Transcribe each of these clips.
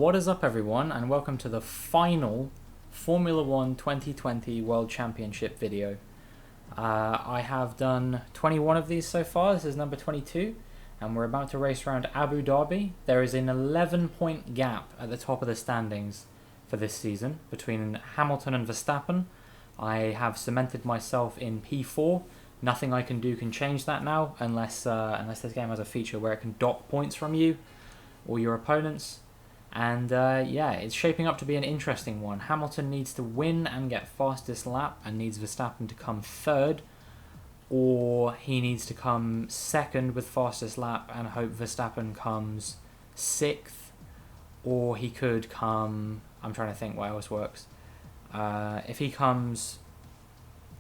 What is up, everyone, and welcome to the final Formula 1 2020 World Championship video. I have done 21 of these so far. This is number 22, and we're about to race around Abu Dhabi. There is an 11-point gap at the top of the standings for this season between Hamilton and Verstappen. I have cemented myself in P4. Nothing I can do can change that now, unless this game has a feature where it can dock points from you or your opponents. And yeah, it's shaping up to be an interesting one. Hamilton needs to win and get fastest lap and needs Verstappen to come third, or he needs to come second with fastest lap and hope Verstappen comes sixth, or he could come, I'm trying to think what else works. If he comes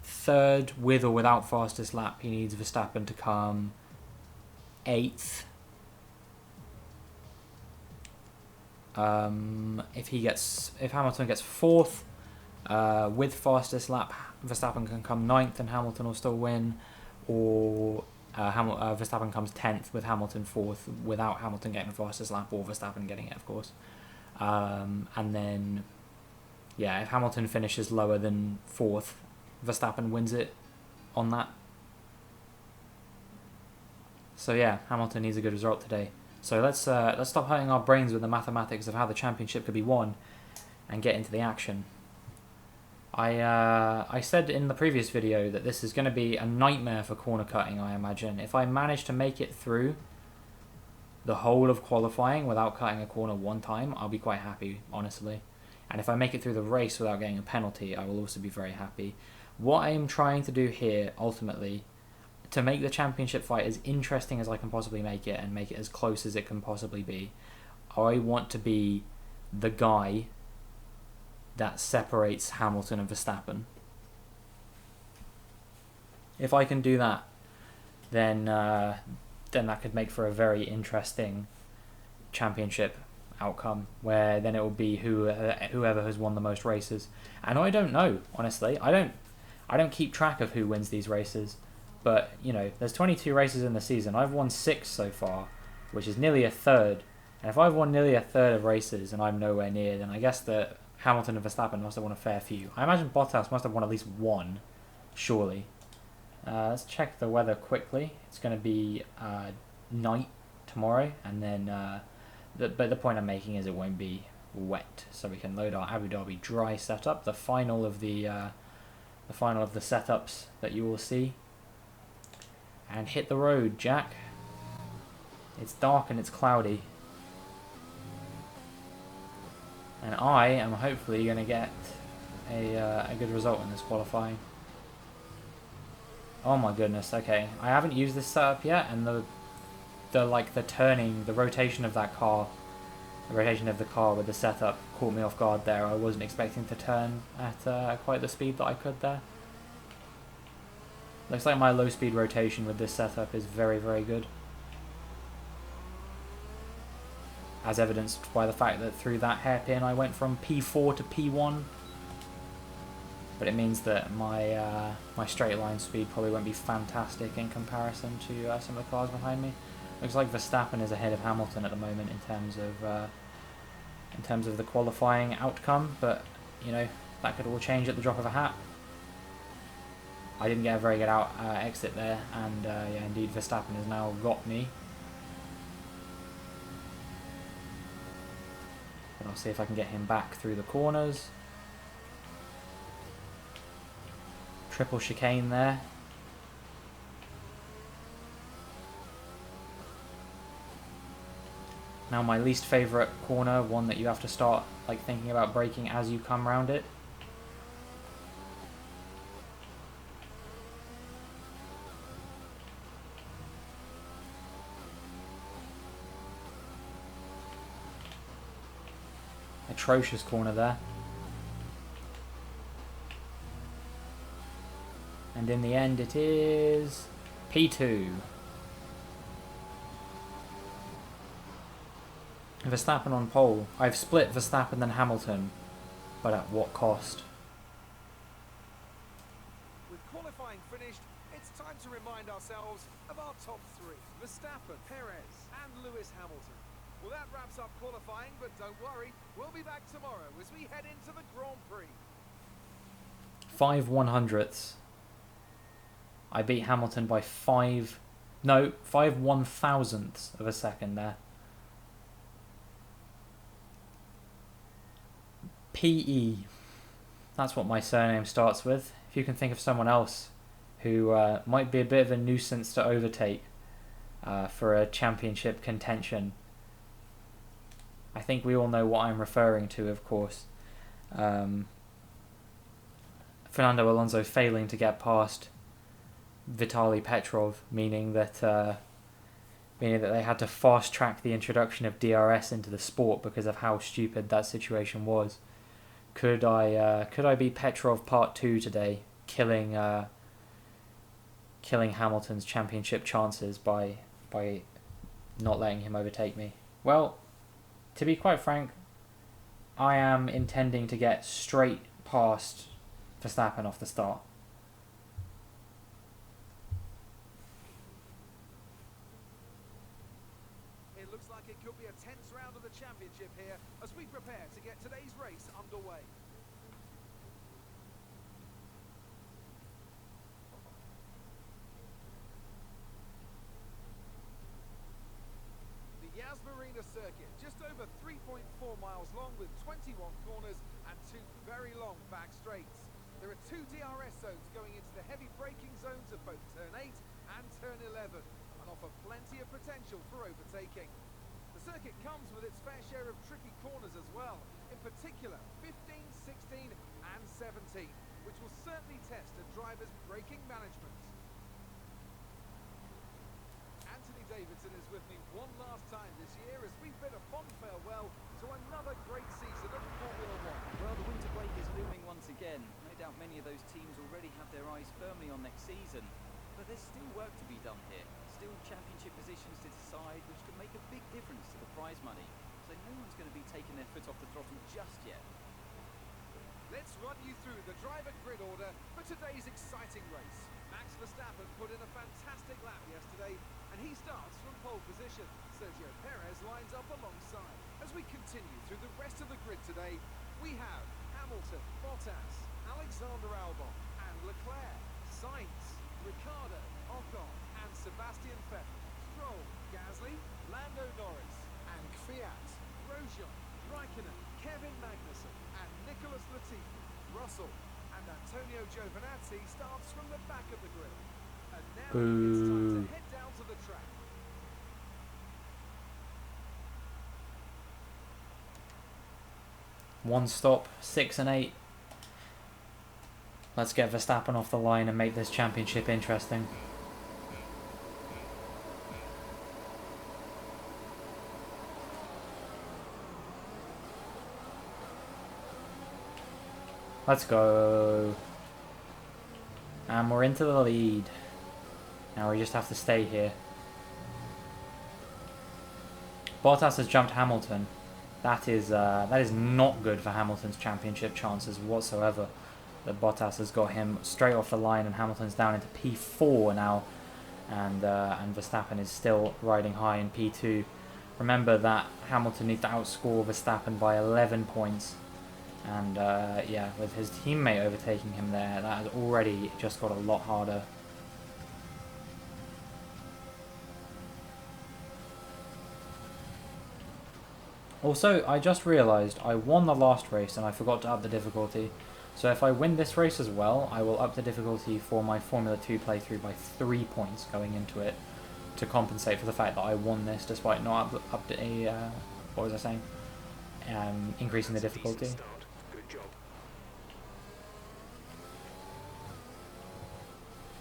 third with or without fastest lap, he needs Verstappen to come eighth. If Hamilton gets fourth with fastest lap, Verstappen can come ninth and Hamilton will still win, or Verstappen comes 10th with Hamilton fourth without Hamilton getting the fastest lap or Verstappen getting it, of course. And then, yeah, if Hamilton finishes lower than fourth, Verstappen wins it on that. So yeah, Hamilton needs a good result today. So let's stop hurting our brains with the mathematics of how the championship could be won and get into the action. I said in the previous video that this is going to be a nightmare for corner cutting, I imagine. If I manage to make it through the whole of qualifying without cutting a corner one time, I'll be quite happy, honestly. And if I make it through the race without getting a penalty, I will also be very happy. What I am trying to do here, ultimately, to make the championship fight as interesting as I can possibly make it and make it as close as it can possibly be, I want to be the guy that separates Hamilton and Verstappen. If I can do that, then that could make for a very interesting championship outcome, where then it will be whoever has won the most races. And I don't know, honestly. I don't keep track of who wins these races. But, you know, there's 22 races in the season. I've won 6 so far, which is nearly a third. And if I've won nearly a third of races and I'm nowhere near, then I guess that Hamilton and Verstappen must have won a fair few. I imagine Bottas must have won at least one, surely. Let's check the weather quickly. It's going to be night tomorrow, and then but the point I'm making is it won't be wet, so we can load our Abu Dhabi dry setup, the final of the setups that you will see. And hit the road, Jack. It's dark and it's cloudy. And I am hopefully going to get a good result in this qualifying. Oh my goodness, okay. I haven't used this setup yet, and the rotation of that car, the rotation of the car with the setup caught me off guard there. I wasn't expecting to turn at quite the speed that I could there. Looks like my low speed rotation with this setup is very, very good. As evidenced by the fact that through that hairpin I went from P4 to P1. But it means that my straight line speed probably won't be fantastic in comparison to some of the cars behind me. Looks like Verstappen is ahead of Hamilton at the moment in terms of the qualifying outcome, but you know, that could all change at the drop of a hat. I didn't get a very good exit there, and yeah, indeed Verstappen has now got me. But I'll see if I can get him back through the corners. Triple chicane there. Now my least favourite corner, one that you have to start like thinking about braking as you come round it. Atrocious corner there. And in the end it is P2. Verstappen on pole. I've split Verstappen and Hamilton, but at what cost? With qualifying finished, it's time to remind ourselves of our top three: Verstappen, Perez and Lewis Hamilton. Well, that wraps up qualifying, but don't worry, we'll be back tomorrow as we head into the Grand Prix. 5/100ths. I beat Hamilton by 5 1,000ths of a second there. PE. That's what my surname starts with. If you can think of someone else who might be a bit of a nuisance to overtake for a championship contention, I think we all know what I'm referring to, of course. Fernando Alonso failing to get past Vitaly Petrov, meaning that they had to fast track the introduction of DRS into the sport because of how stupid that situation was. Could I be Petrov Part 2 today, killing Hamilton's championship chances by not letting him overtake me? Well, to be quite frank, I am intending to get straight past Verstappen off the start. It looks like it could be a tense round of the championship here as we prepare to get today's race underway. The Yas Marina circuit, just over 3.4 miles long with 21 corners and 2 very long back straights. There are 2 DRS zones going into the heavy braking zones of both turn 8 and turn 11 and offer plenty of potential for overtaking. The circuit comes with its fair share of tricky corners as well, in particular 15, 16 and 17, which will certainly test a driver's braking management. Anthony Davidson is with me one last time this year as we bid a fond farewell to another great season of Formula One. Well, the winter break is looming once again. No doubt many of those teams already have their eyes firmly on next season. But there's still work to be done here. Still championship positions to decide, which could make a big difference to the prize money. So no one's going to be taking their foot off the throttle just yet. Let's run you through the driver grid order for today's exciting race. Max Verstappen put in a fantastic lap yesterday, and he starts from pole position. Sergio Perez lines up alongside. As we continue through the rest of the grid today, we have Hamilton, Bottas, Alexander Albon and Leclerc, Sainz, Ricciardo, Ocon and Sebastian Vettel, Stroll, Gasly, Lando Norris and Kvyat, Grosjean, Raikkonen, Kevin Magnussen and Nicholas Latifi. Russell and Antonio Giovinazzi starts from the back of the grid. And now it's time to head down to the track. One stop, 6 and 8. Let's get Verstappen off the line and make this championship interesting. Let's go. And we're into the lead. Now we just have to stay here. Bottas has jumped Hamilton. That is not good for Hamilton's championship chances whatsoever. That Bottas has got him straight off the line and Hamilton's down into P4 now, and Verstappen is still riding high in P2. Remember that Hamilton needs to outscore Verstappen by 11 points, and yeah, with his teammate overtaking him there, that has already just got a lot harder. Also, I just realised I won the last race and I forgot to up the difficulty. So if I win this race as well, I will up the difficulty for my Formula 2 playthrough by 3 points going into it, to compensate for the fact that I won this despite not what was I saying? Increasing the difficulty. Good job.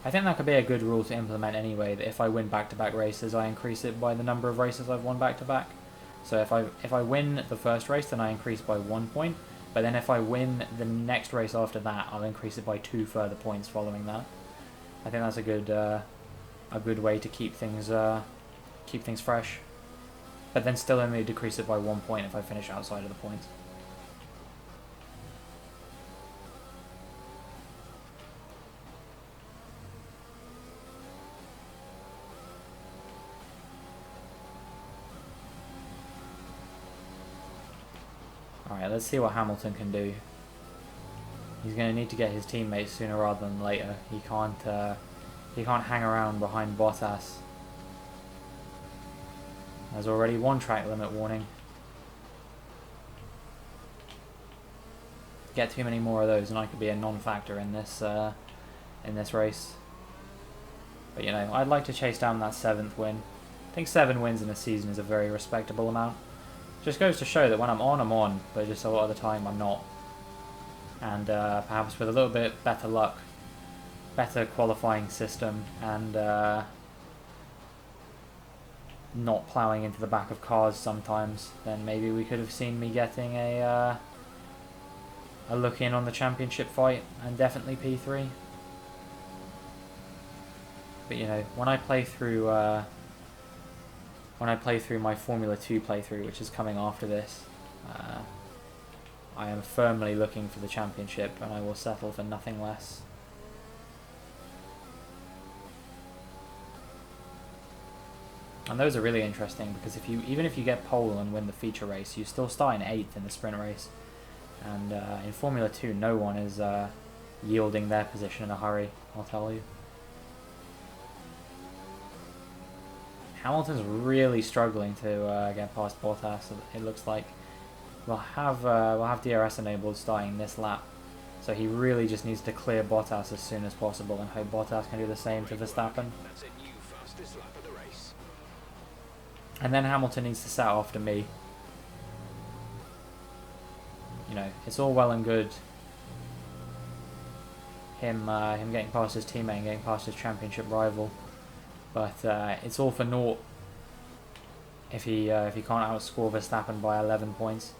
I think that could be a good rule to implement anyway, that if I win back-to-back races, I increase it by the number of races I've won back-to-back. So if I win the first race, then I increase by 1 point. But then if I win the next race after that, I'll increase it by 2 further points following that. I think that's a good way to keep things fresh. But then still only decrease it by 1 point if I finish outside of the points. Alright, let's see what Hamilton can do. He's going to need to get his teammates sooner rather than later. He can't hang around behind Bottas. There's already one track limit warning. Get too many more of those and I could be a non-factor in this race. But you know, I'd like to chase down that 7th win. I think 7 wins in a season is a very respectable amount. Just goes to show that when I'm on, but just a lot of the time I'm not. And perhaps with a little bit better luck, better qualifying system, and not ploughing into the back of cars sometimes, then maybe we could have seen me getting a look in on the championship fight, and definitely P3. But you know, when I play through my Formula 2 playthrough, which is coming after this, I am firmly looking for the championship, and I will settle for nothing less. And those are really interesting because even if you get pole and win the feature race, you still start in 8th in the sprint race. And in Formula 2, no one is yielding their position in a hurry, I'll tell you. Hamilton's really struggling to get past Bottas, it looks like. We'll have DRS enabled starting this lap, so he really just needs to clear Bottas as soon as possible and hope Bottas can do the same to Verstappen. That's a new fastest lap of the race. And then Hamilton needs to set after me. You know, it's all well and good him getting past his teammate and getting past his championship rival, but it's all for naught if he can't outscore Verstappen by 11 points.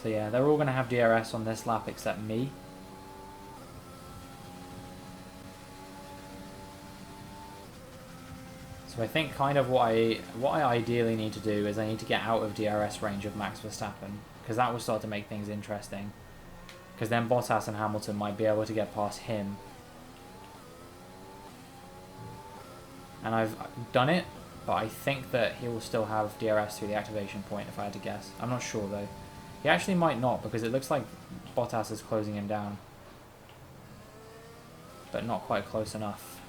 So yeah, they're all going to have DRS on this lap except me. So I think kind of what I ideally need to do is I need to get out of DRS range of Max Verstappen, because that will start to make things interesting. Because then Bottas and Hamilton might be able to get past him. And I've done it, but I think that he will still have DRS through the activation point if I had to guess. I'm not sure though. He actually might not, because it looks like Bottas is closing him down. But not quite close enough.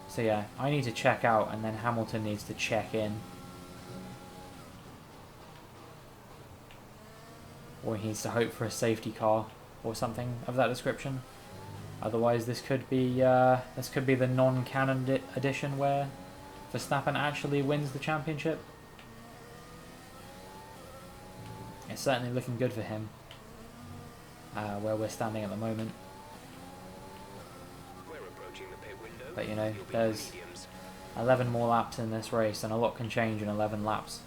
So yeah, I need to check out and then Hamilton needs to check in. Or he needs to hope for a safety car or something of that description. Otherwise this could be the non-canon edition where Verstappen actually wins the championship. It's certainly looking good for him, where we're standing at the moment. But you know, there's 11 more laps in this race and a lot can change in 11 laps.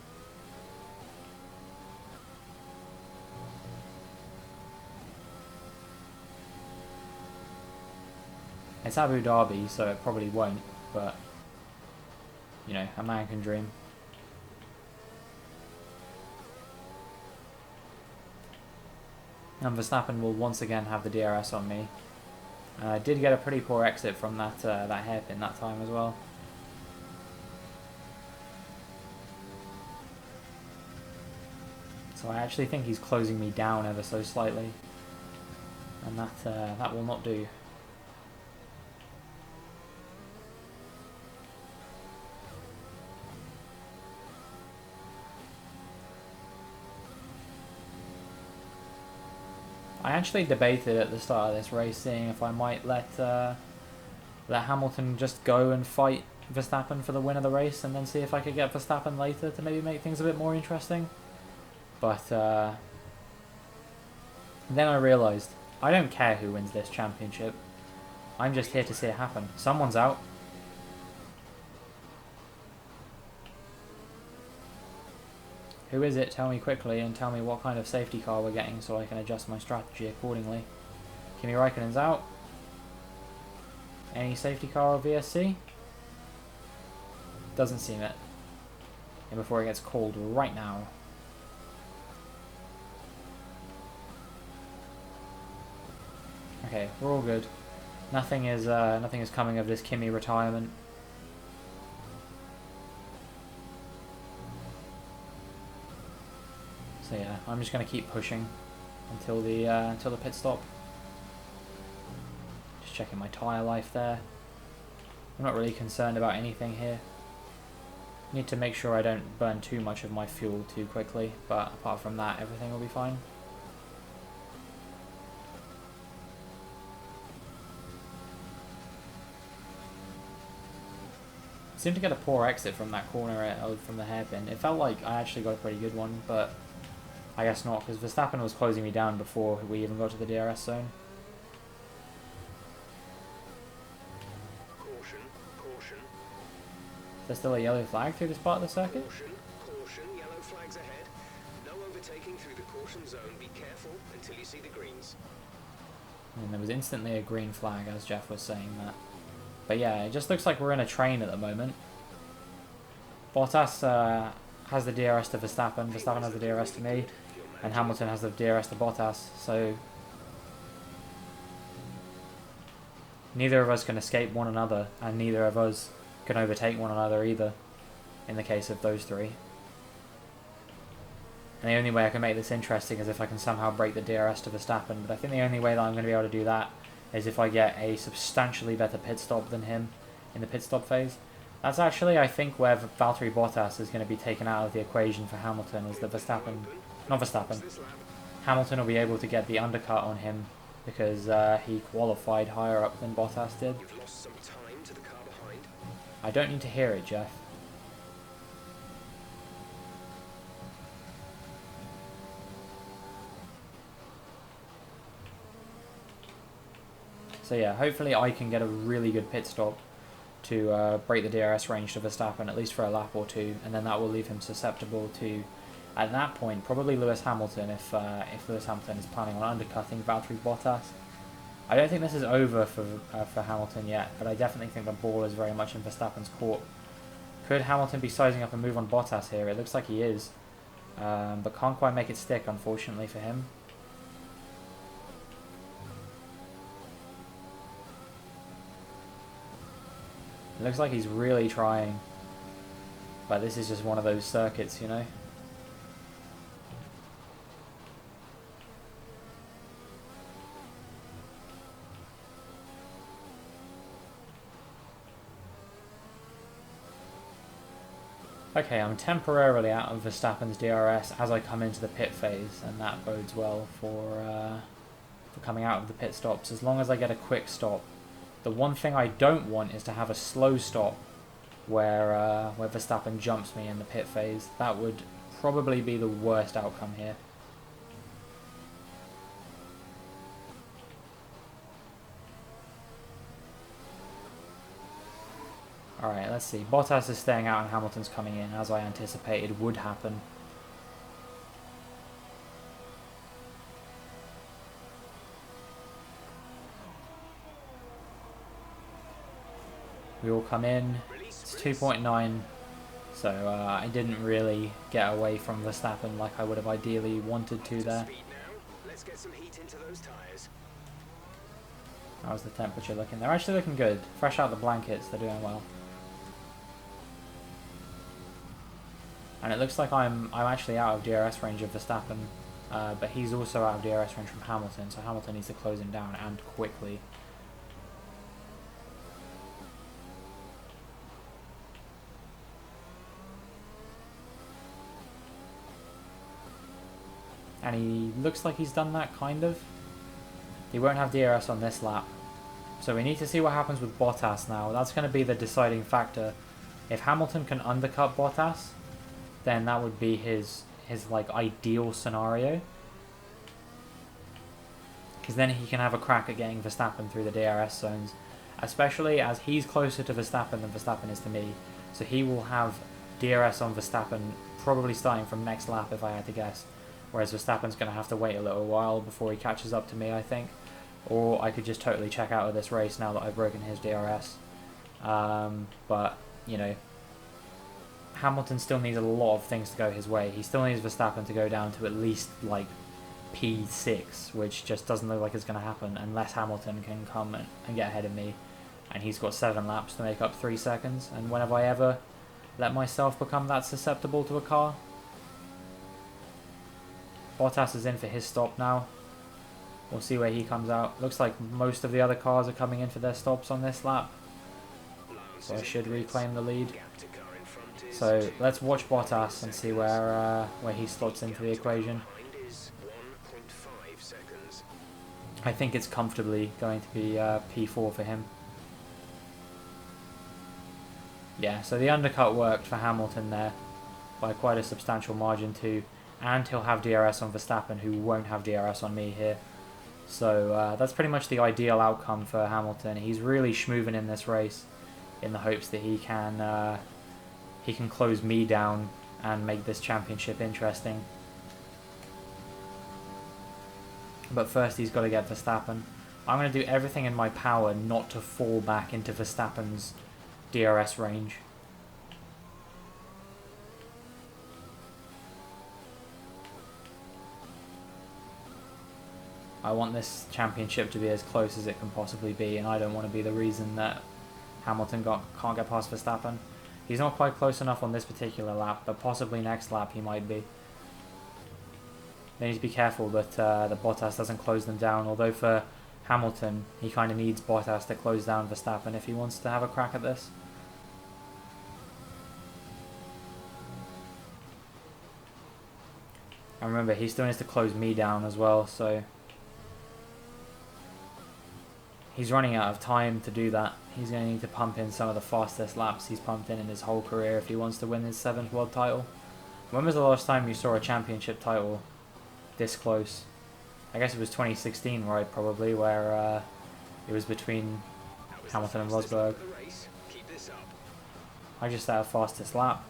It's Abu Dhabi, so it probably won't, but you know, a man can dream. And Verstappen will once again have the DRS on me. I did get a pretty poor exit from that hairpin that time as well. So I actually think he's closing me down ever so slightly, and that will not do. I actually debated at the start of this race seeing if I might let Hamilton just go and fight Verstappen for the win of the race and then see if I could get Verstappen later to maybe make things a bit more interesting. But then I realised I don't care who wins this championship. I'm just here to see it happen. Someone's out. Who is it? Tell me quickly and tell me what kind of safety car we're getting so I can adjust my strategy accordingly. Kimi Raikkonen's out. Any safety car or VSC? Doesn't seem it. And before it gets called right now. Okay, we're all good. Nothing is coming of this Kimi retirement. So yeah, I'm just gonna keep pushing until the pit stop. Just checking my tyre life there. I'm not really concerned about anything here. Need to make sure I don't burn too much of my fuel too quickly, but apart from that, everything will be fine. Seemed to get a poor exit from that corner from the hairpin. It felt like I actually got a pretty good one, but I guess not, because Verstappen was closing me down before we even got to the DRS zone. Caution, caution, There's still a yellow flag through this part of the circuit? caution, caution, yellow flags ahead. No overtaking through the caution zone. Be careful until you see the greens. And there was instantly a green flag as Jeff was saying that. But yeah, it just looks like we're in a train at the moment. Bottas has the DRS to Verstappen, Verstappen has the DRS to me, and Hamilton has the DRS to Bottas, so neither of us can escape one another, and neither of us can overtake one another either, in the case of those three. And the only way I can make this interesting is if I can somehow break the DRS to Verstappen, but I think the only way that I'm going to be able to do that is if I get a substantially better pit stop than him in the pit stop phase. That's actually, I think, where Valtteri Bottas is going to be taken out of the equation for Hamilton, is that Hamilton will be able to get the undercut on him because he qualified higher up than Bottas did. You've lost some time to the car behind. I don't need to hear it, Jeff. So yeah, hopefully I can get a really good pit stop to break the DRS range to Verstappen, at least for a lap or two, and then that will leave him susceptible to, at that point, probably Lewis Hamilton, if Lewis Hamilton is planning on undercutting Valtteri Bottas. I don't think this is over for Hamilton yet, but I definitely think the ball is very much in Verstappen's court. Could Hamilton be sizing up a move on Bottas here? It looks like he is, but can't quite make it stick, unfortunately, for him. It looks like he's really trying, but this is just one of those circuits, you know? Okay, I'm temporarily out of Verstappen's DRS as I come into the pit phase, and that bodes well for coming out of the pit stops, as long as I get a quick stop. The one thing I don't want is to have a slow stop where Verstappen jumps me in the pit phase. That would probably be the worst outcome here. Alright, let's see. Bottas is staying out and Hamilton's coming in, as I anticipated would happen. We all come in. It's 2.9, so I didn't really get away from Verstappen like I would have ideally wanted to there. Let's get some heat into those tires. How's the temperature looking? They're actually looking good. Fresh out the blankets, they're doing well. And it looks like I'm actually out of DRS range of Verstappen, but he's also out of DRS range from Hamilton, so Hamilton needs to close him down, and quickly. And he looks like he's done that, kind of. He won't have DRS on this lap. So we need to see what happens with Bottas now. That's going to be the deciding factor. If Hamilton can undercut Bottas, then that would be his like ideal scenario. Because then he can have a crack at getting Verstappen through the DRS zones. Especially as he's closer to Verstappen than Verstappen is to me. So he will have DRS on Verstappen probably starting from next lap, if I had to guess. Whereas Verstappen's going to have to wait a little while before he catches up to me, I think. Or I could just totally check out of this race now that I've broken his DRS. But, you know, Hamilton still needs a lot of things to go his way. He still needs Verstappen to go down to at least, like, P6, which just doesn't look like it's going to happen unless Hamilton can come and get ahead of me. And he's got 7 laps to make up 3 seconds. And when have I ever let myself become that susceptible to a car? Bottas is in for his stop now. We'll see where he comes out. Looks like most of the other cars are coming in for their stops on this lap. So I should reclaim the lead. So let's watch Bottas and see where he slots into the equation. I think it's comfortably going to be P4 for him. Yeah, so the undercut worked for Hamilton there by quite a substantial margin too. And he'll have DRS on Verstappen, who won't have DRS on me here. So that's pretty much the ideal outcome for Hamilton. He's really schmoovin' in this race in the hopes that he can close me down and make this championship interesting. But first he's got to get Verstappen. I'm going to do everything in my power not to fall back into Verstappen's DRS range. I want this championship to be as close as it can possibly be, and I don't want to be the reason that Hamilton can't get past Verstappen. He's not quite close enough on this particular lap, but possibly next lap he might be. They need to be careful that the Bottas doesn't close them down, although for Hamilton he kind of needs Bottas to close down Verstappen if he wants to have a crack at this. And remember, he still needs to close me down as well, so he's running out of time to do that. He's going to need to pump in some of the fastest laps he's pumped in his whole career if he wants to win his 7th world title. When was the last time you saw a championship title this close? I guess it was 2016, right, probably, where it was between Hamilton and Rosberg. I just had a fastest lap.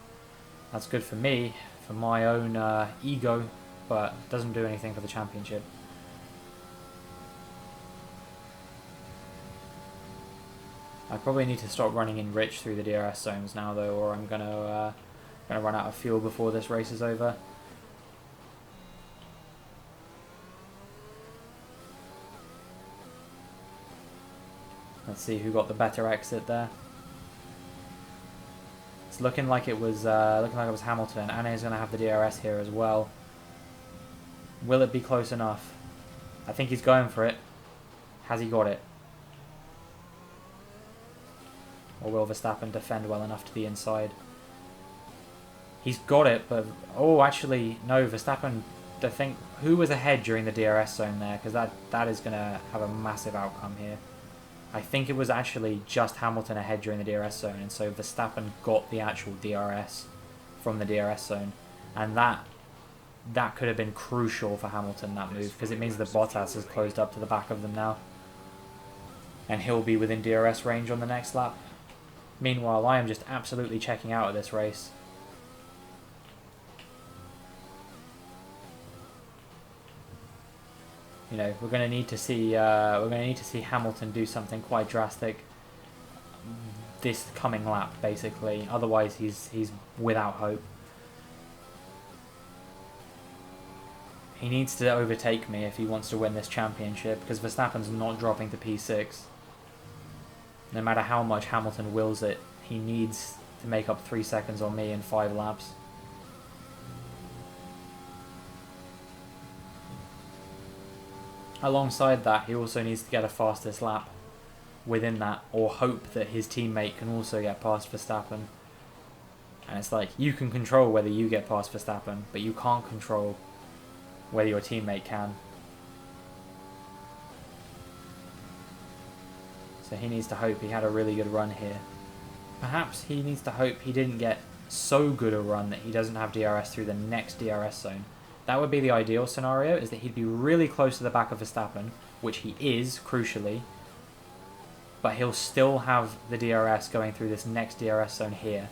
That's good for me, for my own ego, but doesn't do anything for the championship. I probably need to stop running in rich through the DRS zones now though, or I'm gonna run out of fuel before this race is over. Let's see who got the better exit there. It's looking like it was Hamilton, and he's gonna have the DRS here as well. Will it be close enough? I think he's going for it. Has he got it? Or will Verstappen defend well enough to the inside? He's got it, but... Oh, actually, no, Verstappen... I think... Who was ahead during the DRS zone there? Because that is going to have a massive outcome here. I think it was actually just Hamilton ahead during the DRS zone, and so Verstappen got the actual DRS from the DRS zone. And that could have been crucial for Hamilton, that move, because it means that Bottas is closed up to the back of them now. And he'll be within DRS range on the next lap. Meanwhile, I am just absolutely checking out of this race. You know, we're going to need to see Hamilton do something quite drastic this coming lap, basically. Otherwise, he's without hope. He needs to overtake me if he wants to win this championship, because Verstappen's not dropping to P6. No matter how much Hamilton wills it, he needs to make up 3 seconds on me in 5 laps. Alongside that, he also needs to get a fastest lap within that, or hope that his teammate can also get past Verstappen. And it's like, you can control whether you get past Verstappen, but you can't control whether your teammate can. So he needs to hope he had a really good run here. Perhaps he needs to hope he didn't get so good a run that he doesn't have DRS through the next DRS zone. That would be the ideal scenario, is that he'd be really close to the back of Verstappen, which he is, crucially, but he'll still have the DRS going through this next DRS zone here.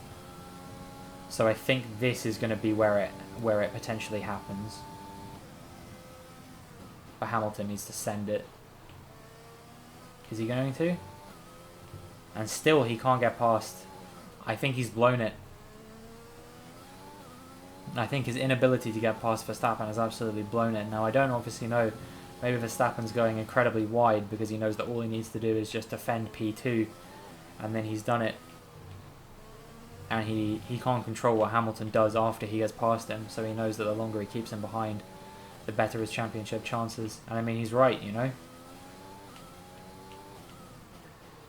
So I think this is going to be where it potentially happens. But Hamilton needs to send it. Is he going to? And still he can't get past. I think he's blown it. I think his inability to get past Verstappen has absolutely blown it. Now, I don't obviously know. Maybe Verstappen's going incredibly wide because he knows that all he needs to do is just defend P2, and then he's done it. And he can't control what Hamilton does after he gets past him, so he knows that the longer he keeps him behind, the better his championship chances. And I mean, he's right, you know?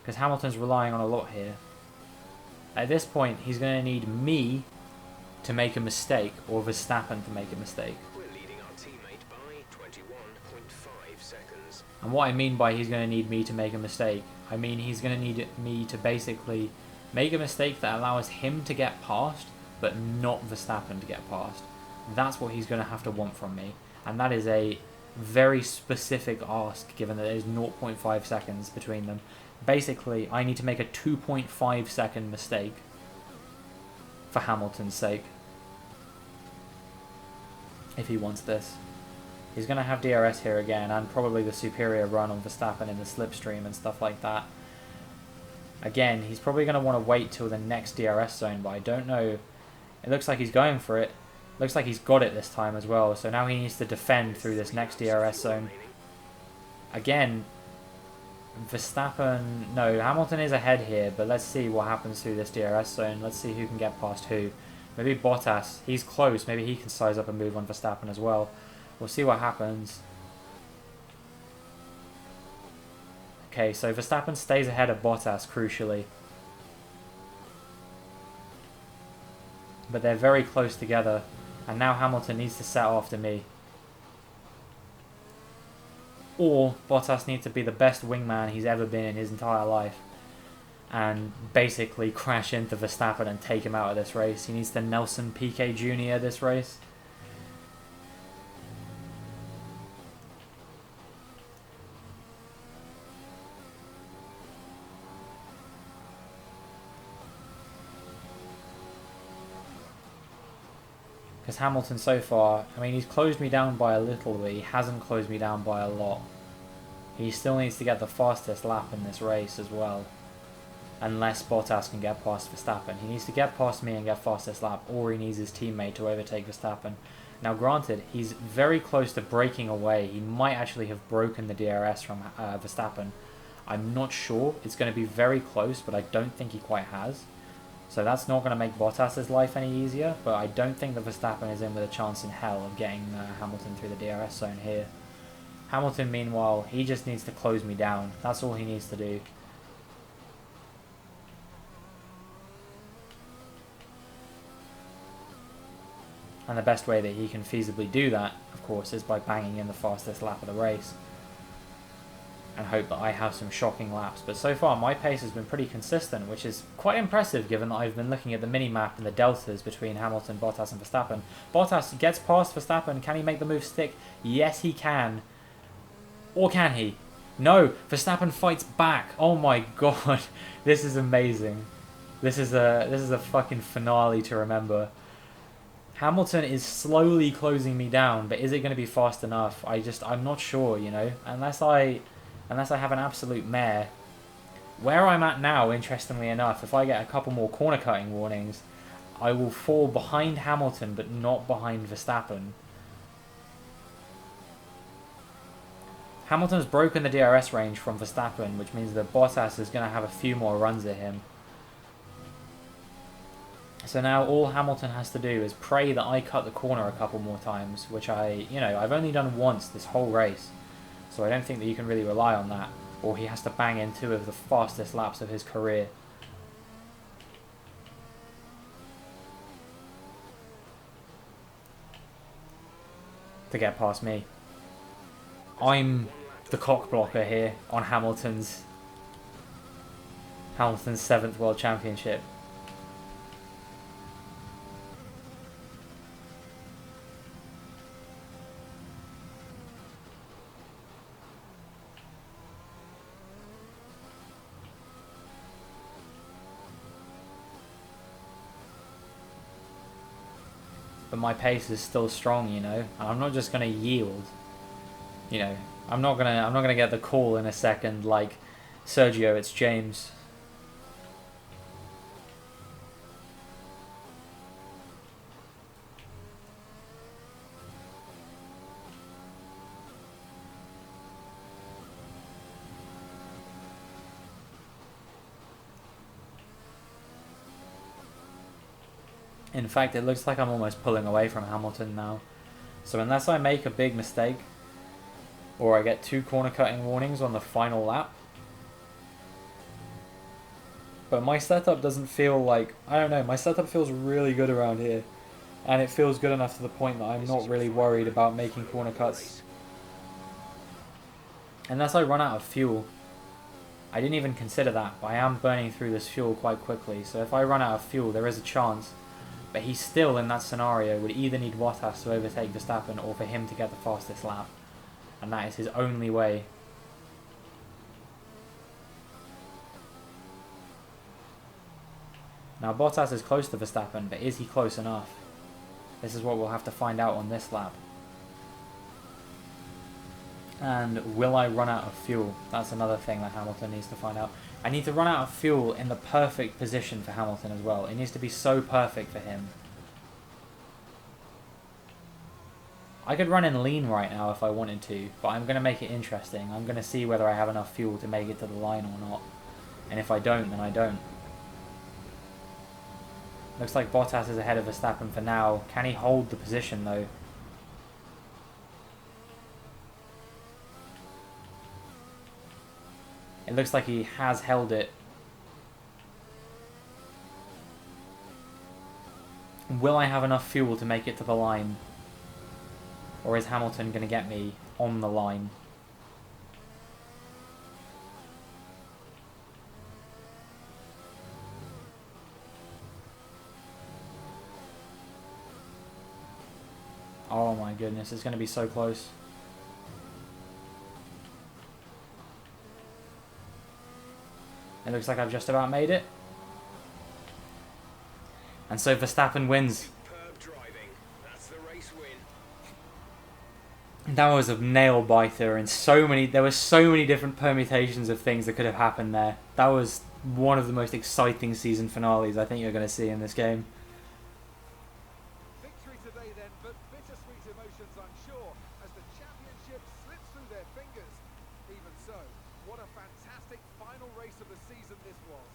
Because Hamilton's relying on a lot here. At this point, he's going to need me to make a mistake, or Verstappen to make a mistake. We're leading our teammate by 21.5 seconds. And what I mean by he's going to need me to make a mistake, I mean he's going to need me to basically make a mistake that allows him to get past, but not Verstappen to get past. That's what he's going to have to want from me. And that is a very specific ask, given that there's 0.5 seconds between them. Basically, I need to make a 2.5 second mistake for Hamilton's sake, if he wants this. He's going to have DRS here again, and probably the superior run on Verstappen in the slipstream and stuff like that. Again, he's probably going to want to wait till the next DRS zone, but I don't know. It looks like he's going for it. Looks like he's got it this time as well, so now he needs to defend through this next DRS zone. Again, Verstappen... No, Hamilton is ahead here, but let's see what happens through this DRS zone. Let's see who can get past who. Maybe Bottas. He's close. Maybe he can size up a move on Verstappen as well. We'll see what happens. Okay, so Verstappen stays ahead of Bottas, crucially. But they're very close together. And now Hamilton needs to set after me. Or Bottas needs to be the best wingman he's ever been in his entire life. And basically crash into Verstappen and take him out of this race. He needs to Nelson Piquet Jr. this race. Because Hamilton so far, I mean, he's closed me down by a little, but he hasn't closed me down by a lot. He still needs to get the fastest lap in this race as well. Unless Bottas can get past Verstappen. He needs to get past me and get fastest lap, or he needs his teammate to overtake Verstappen. Now granted, he's very close to breaking away. He might actually have broken the DRS from Verstappen. I'm not sure. It's going to be very close, but I don't think he quite has. So that's not going to make Bottas' life any easier, but I don't think that Verstappen is in with a chance in hell of getting Hamilton through the DRS zone here. Hamilton, meanwhile, he just needs to close me down. That's all he needs to do. And the best way that he can feasibly do that, of course, is by banging in the fastest lap of the race. And hope that I have some shocking laps. But so far, my pace has been pretty consistent, which is quite impressive given that I've been looking at the mini-map and the deltas between Hamilton, Bottas and Verstappen. Bottas gets past Verstappen. Can he make the move stick? Yes, he can. Or can he? No, Verstappen fights back. Oh my god. This is amazing. This is a fucking finale to remember. Hamilton is slowly closing me down, but is it going to be fast enough? I'm not sure, you know. Unless I have an absolute mare. Where I'm at now, interestingly enough, if I get a couple more corner cutting warnings, I will fall behind Hamilton, but not behind Verstappen. Hamilton's broken the DRS range from Verstappen, which means that Bottas is going to have a few more runs at him. So now all Hamilton has to do is pray that I cut the corner a couple more times, which I've only done once this whole race. So I don't think that you can really rely on that. Or he has to bang in 2 of the fastest laps of his career. To get past me. I'm the cock blocker here on Hamilton's 7th World Championship. But my pace is still strong, you know, and I'm not just gonna yield. You know, I'm not gonna get the call in a second like Sergio, it's James. In fact, it looks like I'm almost pulling away from Hamilton now. So unless I make a big mistake, or I get 2 corner cutting warnings on the final lap. But my setup doesn't feel like, I don't know, my setup feels really good around here. And it feels good enough to the point that I'm not really worried about making corner cuts. Unless I run out of fuel. I didn't even consider that, but I am burning through this fuel quite quickly. So if I run out of fuel, there is a chance. But he still, in that scenario, would either need Bottas to overtake Verstappen or for him to get the fastest lap. And that is his only way. Now Bottas is close to Verstappen, but is he close enough? This is what we'll have to find out on this lap. And will I run out of fuel? That's another thing that Hamilton needs to find out. I need to run out of fuel in the perfect position for Hamilton as well. It needs to be so perfect for him. I could run in lean right now if I wanted to, but I'm going to make it interesting. I'm going to see whether I have enough fuel to make it to the line or not. And if I don't, then I don't. Looks like Bottas is ahead of Verstappen for now. Can he hold the position though? It looks like he has held it. Will I have enough fuel to make it to the line? Or is Hamilton going to get me on the line? Oh my goodness, it's going to be so close. It looks like I've just about made it. And so Verstappen wins. Superb driving. That's the race win. That was a nail biter, and there were so many different permutations of things that could have happened there. That was one of the most exciting season finales I think you're going to see in this game. Victory today then, but bittersweet emotions, I'm sure, as the championship slips through their fingers. Even so, what a fantastic final race of the season this was.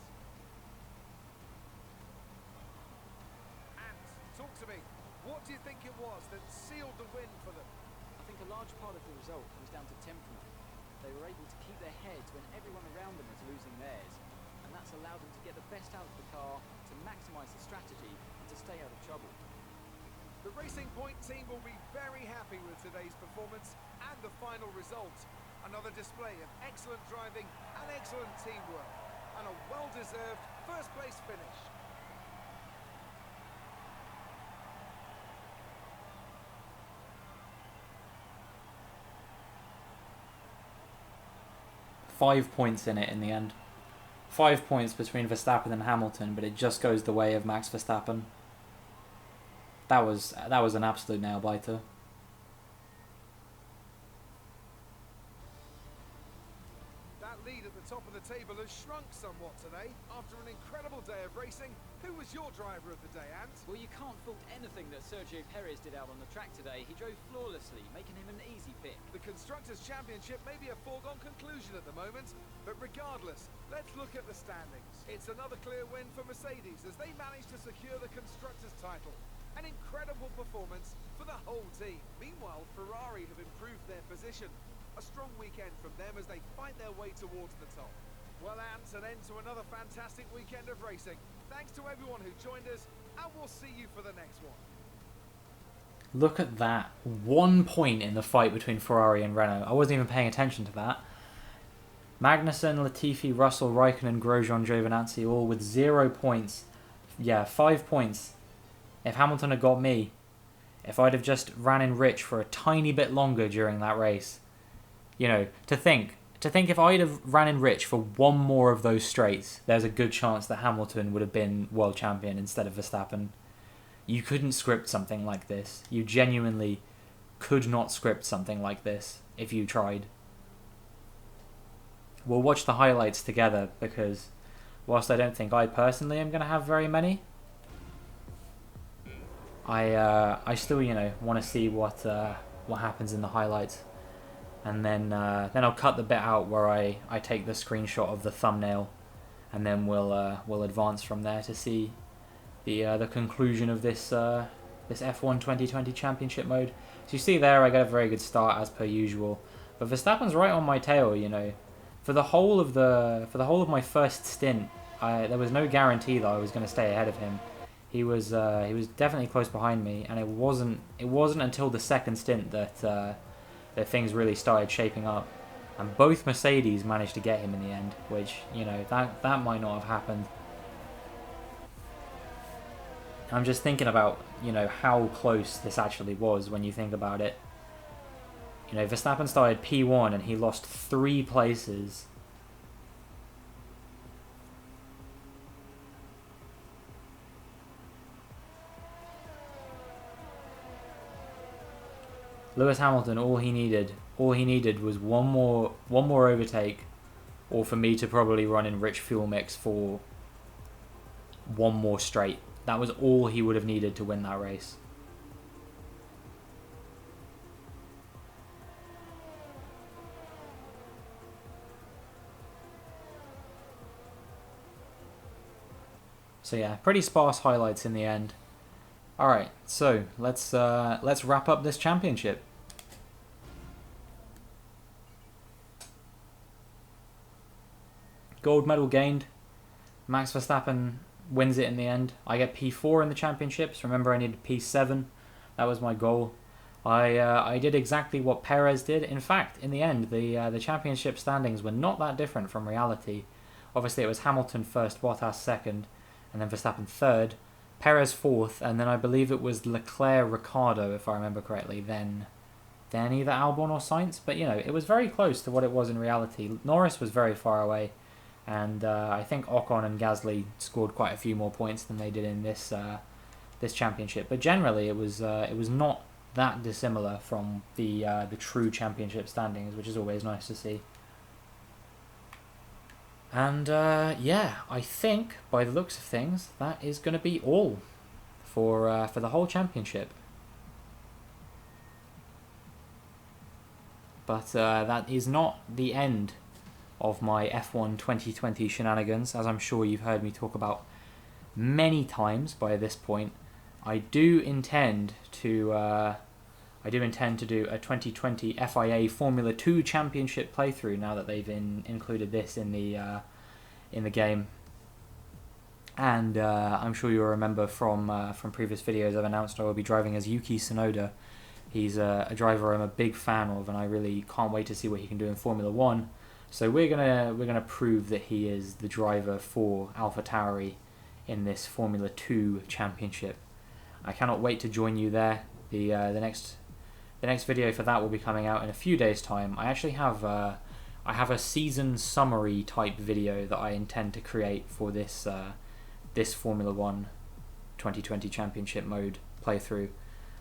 And talk to me, what do you think it was that sealed the win for them? I think a large part of the result comes down to temperament. They were able to keep their heads when everyone around them was losing theirs, and that's allowed them to get the best out of the car, to maximise the strategy, and to stay out of trouble. The Racing Point team will be very happy with today's performance and the final result. Another display of excellent driving and excellent teamwork, and a well-deserved first-place finish. 5 points in it in the end. 5 points between Verstappen and Hamilton, but it just goes the way of Max Verstappen. That was an absolute nail biter. That lead at the top of the table has shrunk somewhat today after an incredible day of racing. Who was your driver of the day, Ant? Well, you can't fault anything that Sergio Perez did out on the track today. He drove flawlessly, making him an easy pick. The Constructors' Championship may be a foregone conclusion at the moment, but regardless, let's look at the standings. It's another clear win for Mercedes as they managed to secure the Constructors' title. An incredible performance for the whole team. Meanwhile, Ferrari have improved their position. A strong weekend from them as they fight their way towards the top. Well, Ant, an end to another fantastic weekend of racing. Thanks to everyone who joined us, and we'll see you for the next one. Look at that. 1 point in the fight between Ferrari and Renault. I wasn't even paying attention to that. Magnussen, Latifi, Russell, Raikkonen, Grosjean, Giovinazzi, all with 0 points. Yeah, 5 points. If Hamilton had got me, if I'd have just ran in rich for a tiny bit longer during that race, you know, to think if I'd have ran in rich for one more of those straights, there's a good chance that Hamilton would have been world champion instead of Verstappen. You couldn't script something like this. You genuinely could not script something like this if you tried. We'll watch the highlights together because whilst I don't think I personally am going to have very many, I still, you know, want to see what happens in the highlights. And then I'll cut the bit out where I take the screenshot of the thumbnail, and then we'll advance from there to see the conclusion of this this F1 2020 Championship mode. So you see there, I get a very good start as per usual, but Verstappen's right on my tail. You know, for the whole of my first stint, there was no guarantee that I was going to stay ahead of him. He was definitely close behind me, and it wasn't until the second stint that that things really started shaping up, and both Mercedes managed to get him in the end, which, you know, that might not have happened. I'm just thinking about, you know, how close this actually was when you think about it. You know, Verstappen started P1 and he lost 3 places. Lewis Hamilton, all he needed was one more overtake, or for me to probably run in rich fuel mix for one more straight. That was all he would have needed to win that race. So yeah, pretty sparse highlights in the end. Alright, so let's wrap up this championship. Gold medal gained. Max Verstappen wins it in the end. I get P4 in the championships. Remember, I needed P7. That was my goal. I did exactly what Perez did. In fact, in the end, the championship standings were not that different from reality. Obviously, it was Hamilton first, Bottas second, and then Verstappen third, Perez fourth, and then I believe it was Leclerc, Ricciardo, if I remember correctly, then either Albon or Sainz. But, you know, it was very close to what it was in reality. Norris was very far away. And I think Ocon and Gasly scored quite a few more points than they did in this this championship. But generally, it was not that dissimilar from the true championship standings, which is always nice to see. And yeah, I think by the looks of things, that is going to be all for the whole championship. But that is not the end of my F1 2020 shenanigans, as I'm sure you've heard me talk about many times by this point. I do intend to do a 2020 FIA Formula 2 Championship playthrough now that they've included this in the game. And I'm sure you'll remember from previous videos I've announced I will be driving as Yuki Tsunoda. He's a driver I'm a big fan of, and I really can't wait to see what he can do in Formula 1. So we're gonna prove that he is the driver for AlphaTauri in this Formula 2 Championship. I cannot wait to join you there. The next video for that will be coming out in a few days' time. I actually have a season summary type video that I intend to create for this this Formula 1 2020 Championship mode playthrough,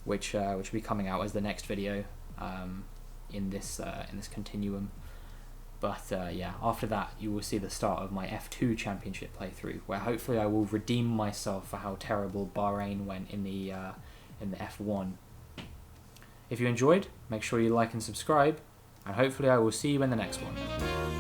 which will be coming out as the next video in this continuum. But yeah, after that you will see the start of my F2 Championship playthrough, where hopefully I will redeem myself for how terrible Bahrain went in the F1. If you enjoyed, make sure you like and subscribe, and hopefully I will see you in the next one.